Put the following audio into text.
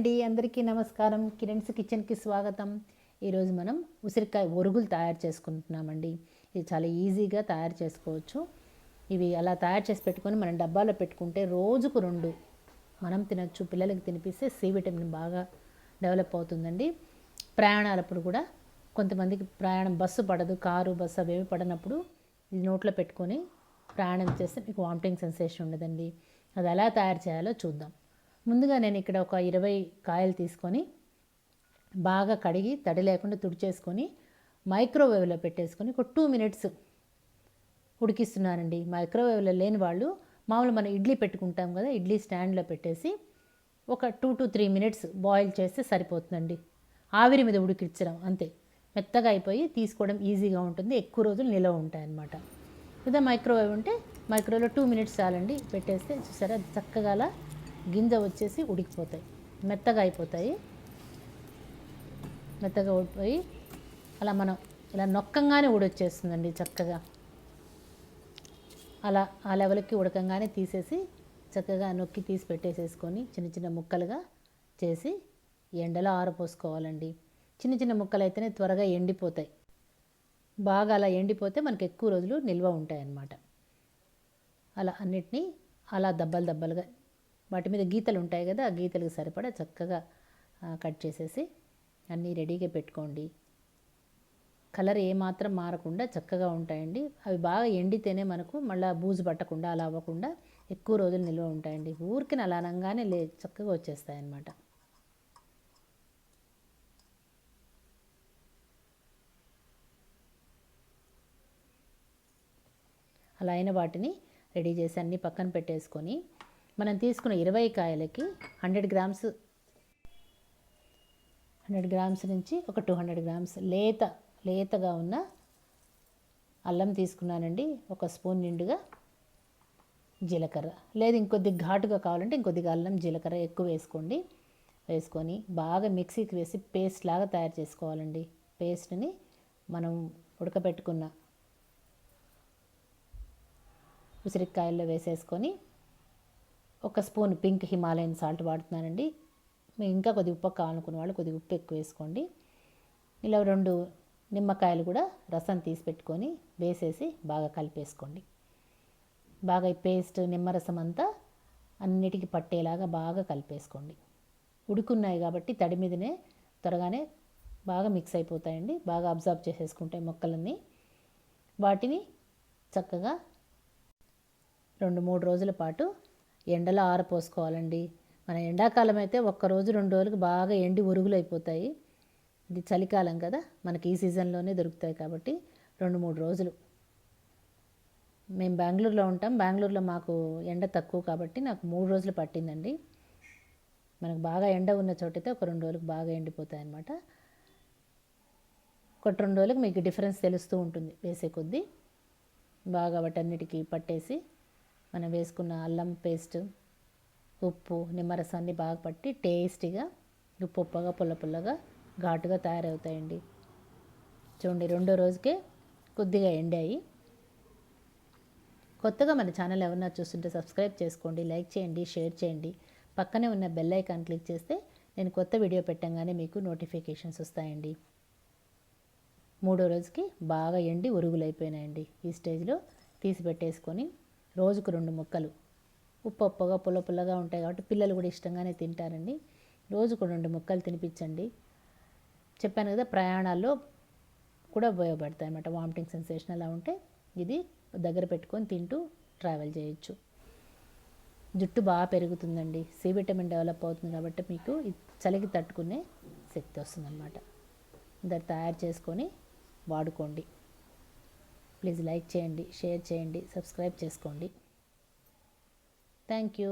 అండి, అందరికీ నమస్కారం. కిరణ్స్ కిచెన్కి స్వాగతం. ఈరోజు మనం ఉసిరికాయ ఒరుగులు తయారు చేసుకుంటున్నామండి. ఇది చాలా ఈజీగా తయారు చేసుకోవచ్చు. ఇవి అలా తయారు చేసి పెట్టుకొని మనం డబ్బాలో పెట్టుకుంటే రోజుకు 2 మనం తినచ్చు. పిల్లలకి తినిపిస్తే సి విటమిన్ బాగా డెవలప్ అవుతుందండి. ప్రయాణాలప్పుడు కూడా కొంతమందికి ప్రయాణం బస్సు పడదు, కారు బస్సు అవేవి పడనప్పుడు ఇది నోట్లో పెట్టుకొని ప్రయాణం చేస్తే మీకు వామిటింగ్ సెన్సేషన్ ఉండదండి. అది ఎలా తయారు చేయాలో చూద్దాం. ముందుగా నేను ఇక్కడ ఒక 20 కాయలు తీసుకొని బాగా కడిగి తడి లేకుండా తుడిచేసుకొని మైక్రోవేవ్లో పెట్టేసుకొని ఒక 2 మినిట్స్ ఉడికిస్తున్నానండి. మైక్రోవేవ్లో లేని వాళ్ళు మామూలు మనం ఇడ్లీ పెట్టుకుంటాం కదా, ఇడ్లీ స్టాండ్లో పెట్టేసి ఒక 2 to 3 మినిట్స్ బాయిల్ చేస్తే సరిపోతుందండి. ఆవిరి మీద ఉడికించడం అంతే. మెత్తగా అయిపోయి తీసుకోవడం ఈజీగా ఉంటుంది, ఎక్కువ రోజులు నిలవ ఉంటాయి అన్నమాట. ఇదే మైక్రోవేవ్ ఉంటే మైక్రోవేవ్లో 2 మినిట్స్ చాలండి. పెట్టేస్తే చూసారా చక్కగా అలా గింజ వచ్చేసి ఉడికిపోతాయి, మెత్తగా అయిపోతాయి. మెత్తగా ఉడిపోయి అలా మనం ఇలా నొక్కంగానే ఉడొచ్చేస్తుందండి చక్కగా. అలా ఆ లెవెల్కి ఉడకంగానే తీసేసి చక్కగా నొక్కి తీసి పెట్టేసేసుకొని చిన్న చిన్న ముక్కలుగా చేసి ఎండలో ఆరపోసుకోవాలండి. చిన్న చిన్న ముక్కలు అయితేనే త్వరగా ఎండిపోతాయి. బాగా అలా ఎండిపోతే మనకి ఎక్కువ రోజులు నిల్వ ఉంటాయి అన్నమాట. అలా అన్నిటినీ అలా దబ్బలు దబ్బలుగా వాటి మీద గీతలు ఉంటాయి కదా, ఆ గీతలకు సరిపడా చక్కగా కట్ చేసేసి అన్నీ రెడీగా పెట్టుకోండి. కలర్ ఏమాత్రం మారకుండా చక్కగా ఉంటాయండి. అవి బాగా ఎండితేనే మనకు మళ్ళీ బూజు పట్టకుండా అలా అవ్వకుండా ఎక్కువ రోజులు నిల్వ ఉంటాయండి. ఊరికి అలా అనగానే చక్కగా వచ్చేస్తాయి అన్నమాట. అలా అయిన వాటిని రెడీ చేసి అన్నీ పక్కన పెట్టేసుకొని మనం తీసుకున్న 20 కాయలకి 100 గ్రామ్స్ నుంచి ఒక 200 గ్రామ్స్ లేతగా ఉన్న అల్లం తీసుకున్నానండి. ఒక స్పూన్ నిండుగా జీలకర్ర, లేదు ఇంకొద్ది ఘాటుగా కావాలంటే ఇంకొద్దిగా అల్లం జీలకర్ర ఎక్కువ వేసుకోండి. వేసుకొని బాగా మిక్సీకి వేసి పేస్ట్ లాగా తయారు చేసుకోవాలండి. పేస్ట్ని మనం ఉడకబెట్టుకున్న ఉసిరికాయల్లో వేసేసుకొని ఒక స్పూన్ పింక్ హిమాలయన్ సాల్ట్ వాడుతున్నానండి. మీరు ఇంకా కొద్దిగా ఉప్పు కావాలనుకున్న వాళ్ళు కొద్దిగా ఉప్పు ఎక్కువ వేసుకోండి. ఇలా 2 నిమ్మకాయలు కూడా రసం తీసి పెట్టుకొని వేసేసి బాగా కలిపేసుకోండి. బాగా ఈ పేస్ట్ నిమ్మరసం అంతా అన్నిటికీ పట్టేలాగా బాగా కలిపేసుకోండి. ఉడుకున్నాయి కాబట్టి తడి మీదనే త్వరగానే బాగా మిక్స్ అయిపోతాయండి. బాగా అబ్జర్వ్ చేసేసుకుంటాయి మొక్కలన్నీ. వాటిని చక్కగా 2-3 రోజుల పాటు ఎండలో ఆరపోసుకోవాలండి. మన ఎండాకాలం అయితే 1 రోజు 2 రోజులకు బాగా ఎండి ఒరుగులు అయిపోతాయి. ఇది చలికాలం కదా, మనకి ఈ సీజన్లోనే దొరుకుతాయి కాబట్టి 2-3 రోజులు. మేము బెంగళూరులో ఉంటాం. బెంగళూరులో మాకు ఎండ తక్కువ కాబట్టి నాకు 3 రోజులు పట్టిందండి. మనకు బాగా ఎండ ఉన్న చోటైతే ఒక 2 రోజులకు బాగా ఎండిపోతాయి అన్నమాట. ఒక 2 రోజులకు మీకు డిఫరెన్స్ తెలుస్తూ ఉంటుంది వేసే కొద్దీ. బాగా వాటన్నిటికీ పట్టేసి మనం వేసుకున్న అల్లం పేస్ట్, ఉప్పు, నిమ్మరసాన్ని బాగా పట్టి టేస్టీగా ఉప్పుగా పుల్లగా ఘాటుగా తయారవుతాయండి. చూడండి 2వ రోజుకే కొద్దిగా ఎండాయి. కొత్తగా మన ఛానల్ ఎవరన్నా చూస్తుంటే సబ్స్క్రైబ్ చేసుకోండి, లైక్ చేయండి, షేర్ చేయండి. పక్కనే ఉన్న బెల్ ఐకాన్ క్లిక్ చేస్తే నేను కొత్త వీడియో పెట్టంగానే మీకు నోటిఫికేషన్స్ వస్తాయండి. 3వ రోజుకి బాగా ఎండి ఉరుగులు అయిపోయినాయండి. ఈ స్టేజ్లో తీసి పెట్టేసుకొని రోజుకు 2 ముక్కలు ఉప్పుగా పుల్లగా ఉంటాయి కాబట్టి పిల్లలు కూడా ఇష్టంగానే తింటారండి. రోజుకు 2 ముక్కలు తినిపించండి. చెప్పాను కదా, ప్రయాణాల్లో కూడా ఉపయోగపడతాయి అన్నమాట. వామిటింగ్ సెన్సేషన్ అలా ఉంటే ఇది దగ్గర పెట్టుకొని తింటూ ట్రావెల్ చేయొచ్చు. జుట్టు బాగా పెరుగుతుందండి. సి విటమిన్ డెవలప్ అవుతుంది కాబట్టి మీకు చలికి తట్టుకునే శక్తి వస్తుందన్నమాట. దాన్ని తయారు చేసుకొని వాడుకోండి. ప్లీజ్ లైక్ చేయండి, షేర్ చేయండి, సబ్స్క్రైబ్ చేసుకోండి. Thank you.